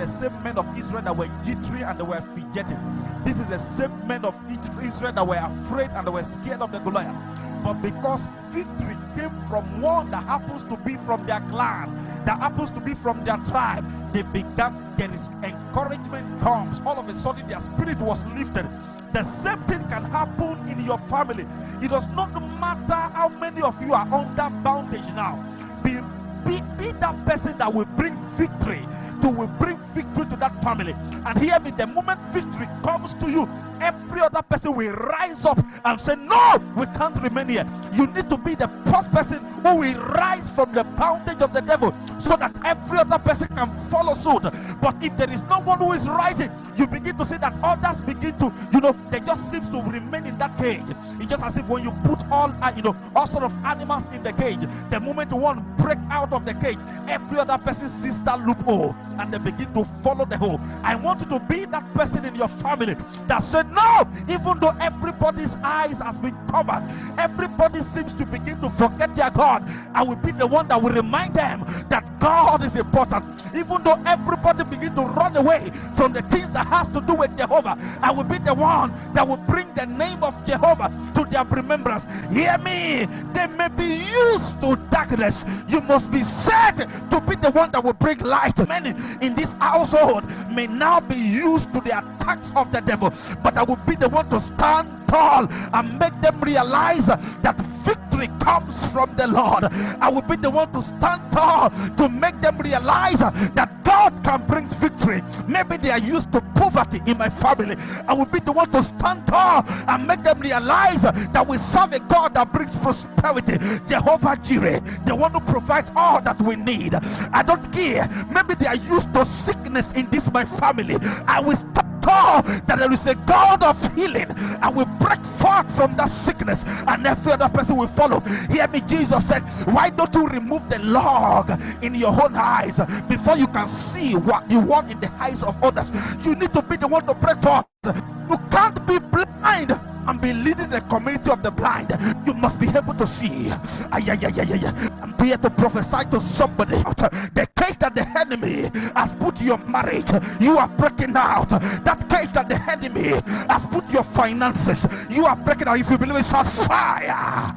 the same men of Israel that were jittery and they were fidgeting. This is the same men of Israel that were afraid and they were scared of the Goliath. But because victory came from one that happens to be from their clan, that happens to be from their tribe, they began, there is encouragement comes. All of a sudden their spirit was lifted. The same thing can happen in your family. It does not matter how many of you are under bondage now. Be that person that will bring victory to that family. And hear me, the moment victory comes to you, every other person will rise up and say, no, we can't remain here. You need to be the first person who will rise from the bondage of the devil, so that every other person can follow suit. But if there is no one who is rising, you begin to see that others begin to, they just seems to remain in that cage. It's just as if when you put all sort of animals in the cage, the moment one break out of the cage, every other person sees that loophole and they begin to follow the hole. I want you to be that person in your family that said, no, even though everybody's eyes has been covered, everybody seems to begin to forget their God, I will be the one that will remind them that God is important. Even though everybody begin to run away from the things that has to do with Jehovah, I will be the one that will bring the name of Jehovah to their remembrance. Hear me, they may be used to darkness. You must be set to be the one that will bring light. Many in this household may now be used to the attacks of the devil, but I will be the one to stand tall and make them realize that victory comes from the Lord. I will be the one to stand tall to make them realize that God can bring victory. Maybe they are used to poverty in my family. I will be the one to stand tall and make them realize that we serve a God that brings prosperity. Jehovah Jireh, the one who provides all that we need. I don't care. Maybe they are used to sickness in this my family. I will stand tall that there is a God of healing, and will break forth from that sickness, and every other person will follow. Hear me, Jesus said, why don't you remove the log in your own eyes before you can see what you want in the eyes of others? You need to be the one to break forth. You can't be blind and be leading the community of the blind. You must be able to see. I'm here to prophesy to somebody. The cage that the enemy has put your marriage, you are breaking out. That cage that the enemy has put your finances, you are breaking out. If you believe it, shout fire.